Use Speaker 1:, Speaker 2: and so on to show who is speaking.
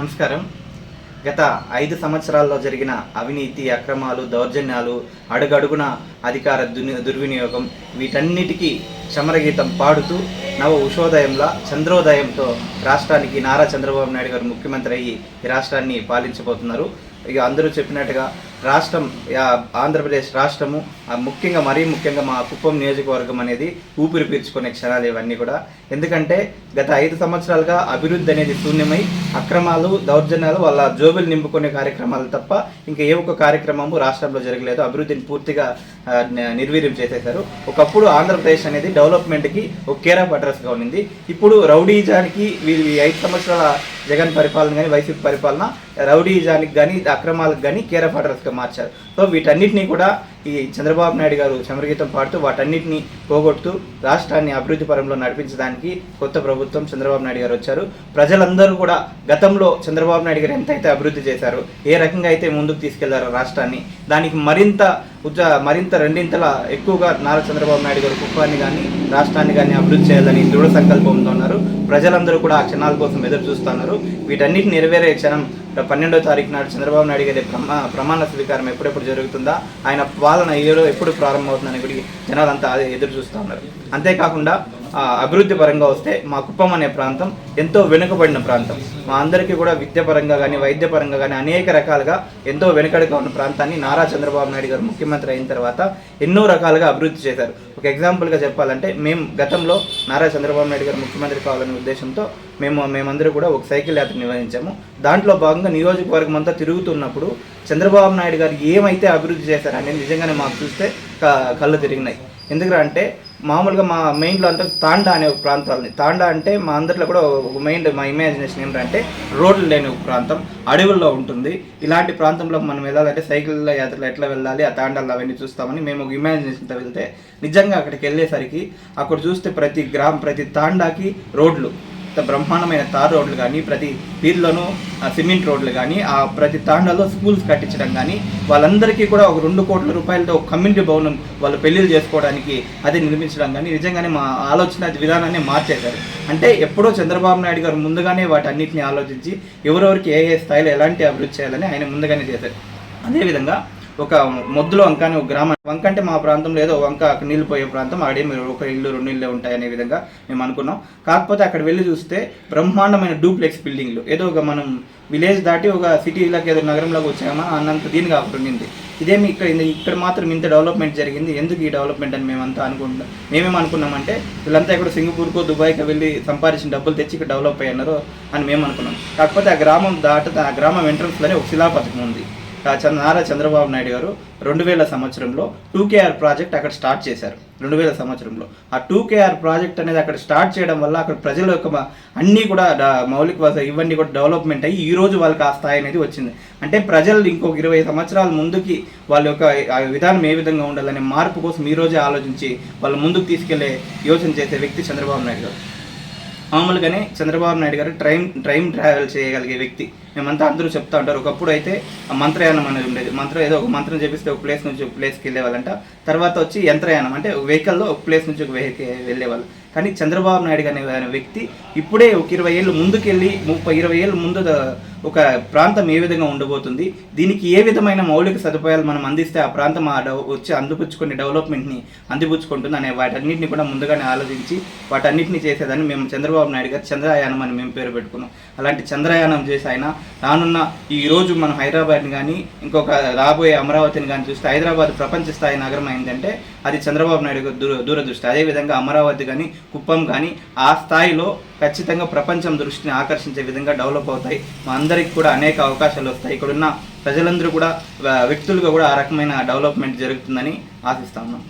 Speaker 1: నమస్కారం. గత 5 సంవత్సరాల్లో జరిగిన అవినీతి, అక్రమాలు, దౌర్జన్యాలు, అడుగడుగున అధికార దుర్వినియోగం వీటన్నిటికీ సమరగీతం పాడుతూ నవ ఉషోదయంలా చంద్రోదయంతో రాష్ట్రానికి నారా చంద్రబాబు నాయుడు గారు ముఖ్యమంత్రి అయ్యి ఈ రాష్ట్రాన్ని పాలించబోతున్నారు. ఇక అందరూ చెప్పినట్టుగా రాష్ట్రం ఆంధ్రప్రదేశ్ రాష్ట్రము మరీ ముఖ్యంగా మా కుప్పం నియోజకవర్గం అనేది ఊపిరి పీల్చుకునే క్షణాలు ఇవన్నీ కూడా. ఎందుకంటే గత 5 సంవత్సరాలుగా అభివృద్ధి అనేది శూన్యమై అక్రమాలు, దౌర్జన్యాలు వాళ్ళ జోబులు నింపుకునే కార్యక్రమాలు తప్ప ఇంకా ఏ ఒక్క కార్యక్రమము రాష్ట్రంలో జరగలేదు. అభివృద్ధిని పూర్తిగా నిర్వీర్యం చేసేశారు. ఒకప్పుడు ఆంధ్రప్రదేశ్ అనేది డెవలప్మెంట్కి ఒక కేర్ ఆఫ్ అడ్రస్గా ఉండింది. ఇప్పుడు రౌడీజానికి వీళ్ళు 5 సంవత్సరాల జగన్ పరిపాలన కానీ వైసీపీ పరిపాలన రౌడీజానికి కానీ అక్రమాలకు కానీ కేర్ ఆఫ్ అడ్రస్గా మార్చారు. సో వీటన్నిటినీ కూడా ఈ చంద్రబాబు నాయుడు గారు సమరగీతం పాడుతూ వాటన్నిటిని పోగొడుతూ రాష్ట్రాన్ని అభివృద్ధి పరంలో నడిపించడానికి కొత్త ప్రభుత్వం చంద్రబాబు నాయుడు గారు వచ్చారు. ప్రజలందరూ కూడా గతంలో చంద్రబాబు నాయుడు గారు ఎంతైతే అభివృద్ధి చేశారో, ఏ రకంగా అయితే ముందుకు తీసుకెళ్లారో రాష్ట్రాన్ని, దానికి మరింత రెండింతల ఎక్కువగా నారా చంద్రబాబు నాయుడు గారు కుప్పాన్ని కానీ రాష్ట్రాన్ని కానీ అభివృద్ధి చేయాలని దృఢ సంకల్పంతో ఉన్నారు. ప్రజలందరూ కూడా ఆ క్షణాల కోసం ఎదురు చూస్తున్నారు. వీటన్నిటిని నెరవేరే క్షణం 12వ తారీఖు నాడు చంద్రబాబు నాయుడు గారి ప్రమాణ స్వీకారం ఎప్పుడెప్పుడు జరుగుతుందా, ఆయన పాలన ఎప్పుడు ప్రారంభమవుతుందని కూడా జనాలంతా ఎదురు చూస్తూ ఉన్నారు. అంతేకాకుండా అభివృద్ధి పరంగా వస్తే మా కుప్పం అనే ప్రాంతం ఎంతో వెనుకబడిన ప్రాంతం. మా అందరికీ కూడా విద్యాపరంగా కానీ వైద్యపరంగా కానీ అనేక రకాలుగా ఎంతో వెనుకడుగా ఉన్న ప్రాంతాన్ని నారా చంద్రబాబు నాయుడు గారు ముఖ్యమంత్రి అయిన తర్వాత ఎన్నో రకాలుగా అభివృద్ధి చేశారు. ఒక ఎగ్జాంపుల్గా చెప్పాలంటే మేము గతంలో నారా చంద్రబాబు నాయుడు గారు ముఖ్యమంత్రి కావాలనే ఉద్దేశంతో మేమందరూ కూడా ఒక సైకిల్ యాత్ర నిర్వహించాము. దాంట్లో భాగంగా నియోజకవర్గం అంతా తిరుగుతున్నప్పుడు చంద్రబాబు నాయుడు గారు ఏమైతే అభివృద్ధి చేశారనేది నిజంగానే మాకు చూస్తే కళ్ళు తిరిగినాయి. ఎందుకంటే మామూలుగా మా మెయిన్లో అంటే తాండా అనే ఒక ప్రాంతాలని, తాండా అంటే మా అందరిలో కూడా ఒక మా ఇమాజినేషన్ ఏంటంటే రోడ్లు లేని ఒక ప్రాంతం, అడవుల్లో ఉంటుంది. ఇలాంటి ప్రాంతంలో మనం వెళ్ళాలంటే సైకిల్ యాత్రలో ఎట్లా వెళ్ళాలి, ఆ తాండాలు అవన్నీ చూస్తామని మేము ఒక ఇమాజినేషన్తో వెళ్తే నిజంగా అక్కడికి వెళ్ళేసరికి అక్కడ చూస్తే ప్రతి తాండాకి రోడ్లు, బ్రహ్మాండమైన తార్ రోడ్లు కానీ, ప్రతి వీధిలోనూ సిమెంట్ రోడ్లు కానీ, ఆ ప్రతి తాండాలో స్కూల్స్ కట్టించడం కానీ, వాళ్ళందరికీ కూడా ఒక 2 కోట్ల రూపాయలతో ఒక కమ్యూనిటీ భవనం వాళ్ళు పెళ్లిళ్ళు చేసుకోవడానికి అది నిర్మించడం కానీ నిజంగానే మా ఆలోచన విధానాన్ని మార్చేశారు. అంటే ఎప్పుడో చంద్రబాబు నాయుడు గారు ముందుగానే వాటన్నిటిని ఆలోచించి ఎవరెవరికి ఏ స్థాయిలో ఎలాంటి అభివృద్ధి చేయాలని ఆయన ముందుగానే చేశారు. అదేవిధంగా ఒక మొద్దులో వంక అని ఒక గ్రామం, వంక అంటే మా ప్రాంతంలో ఏదో వంక నీళ్ళు పోయే ప్రాంతం, ఆడేమి ఒక ఇల్లు 2 ఇళ్ళే ఉంటాయనే విధంగా మేము అనుకున్నాం. కాకపోతే అక్కడ వెళ్ళి చూస్తే బ్రహ్మాండమైన డూప్లెక్స్ బిల్డింగ్లు, ఏదో ఒక మనం విలేజ్ దాటి ఒక సిటీలోకి ఏదో నగరంలోకి వచ్చామా అన్నంత దీనిగా ఉండింది. ఇదేమి ఇక్కడ మాత్రం ఇంత డెవలప్మెంట్ జరిగింది, ఎందుకు ఈ డెవలప్మెంట్ అని మేమేం అనుకున్నామంటే వీళ్ళంతా ఇక్కడ సింగపూర్కో దుబాయ్కి వెళ్ళి సంపాదించిన డబ్బులు తెచ్చి ఇక్కడ డెవలప్ అయ్యారు అని మేము అనుకున్నాం. కాకపోతే ఆ గ్రామం ఎంట్రన్స్లోనే ఒక శిలాపథకం ఉంది. నారా చంద్రబాబు నాయుడు గారు 2000 సంవత్సరంలో 2KR ప్రాజెక్ట్ అక్కడ స్టార్ట్ చేశారు. 2000 సంవత్సరంలో ఆ 2KR ప్రాజెక్ట్ అనేది అక్కడ స్టార్ట్ చేయడం వల్ల అక్కడ ప్రజల యొక్క అన్నీ కూడా మౌలిక వసతులు ఇవన్నీ కూడా డెవలప్మెంట్ అయ్యి ఈ రోజు వాళ్ళకి ఆ స్థాయి అనేది వచ్చింది. అంటే ప్రజలు ఇంకొక 20 సంవత్సరాల ముందుకి వాళ్ళ యొక్క విధానం ఏ విధంగా ఉండాలనే మార్పు కోసం ఈ రోజే ఆలోచించి వాళ్ళు ముందుకు తీసుకెళ్లే యోచన చేసే వ్యక్తి చంద్రబాబు నాయుడు గారు. మామూలుగానే చంద్రబాబు నాయుడు గారు ట్రైన్ ట్రావెల్ చేయగలిగే వ్యక్తి. మేమంతా అందరూ చెప్తా ఉంటారు. ఒకప్పుడు అయితే మంత్రయానం అనేది ఉండేది. ఏదో ఒక మంత్రం చెప్పిస్తే ఒక ప్లేస్ నుంచి ఒక ప్లేస్కి వెళ్ళేవాళ్ళంట. తర్వాత వచ్చి యంత్రయానం అంటే వెహికల్లో ఒక ప్లేస్ నుంచి ఒక వెహికల్ వెళ్ళేవాళ్ళు. కానీ చంద్రబాబు నాయుడు అనే వ్యక్తి ఇప్పుడే ఒక 20 ఏళ్ళు ముందుకెళ్ళి 30-20 ఏళ్ళు ముందు ఒక ప్రాంతం ఏ విధంగా ఉండబోతుంది, దీనికి ఏ విధమైన మౌలిక సదుపాయాలు మనం అందిస్తే ఆ ప్రాంతం వచ్చి అందిపుచ్చుకునే డెవలప్మెంట్ని అందిపుచ్చుకుంటుంది అనే వాటన్నిటిని కూడా ముందుగానే ఆలోచించి వాటన్నిటిని చేసేదాన్ని మేము చంద్రబాబు నాయుడు గారు చంద్రయానం అని మేము పేరు పెట్టుకున్నాం. అలాంటి చంద్రయానం చేసి ఆయన రానున్న ఈరోజు మనం హైదరాబాద్ని కానీ ఇంకొక రాబోయే అమరావతిని కానీ చూస్తే హైదరాబాద్ ప్రపంచ స్థాయి నగరం అయిందంటే అది చంద్రబాబు నాయుడు దూరదృష్టి. అదేవిధంగా అమరావతి కానీ కుప్పం కానీ ఆ స్థాయిలో ఖచ్చితంగా ప్రపంచం దృష్టిని ఆకర్షించే విధంగా డెవలప్ అవుతాయి. మా అందరికి కూడా అనేక అవకాశాలు వస్తాయి. ఇక్కడున్న ప్రజలందరూ కూడా వ్యక్తులుగా కూడా ఆ రకమైన డెవలప్మెంట్ జరుగుతుందని ఆశిస్తా ఉన్నాం.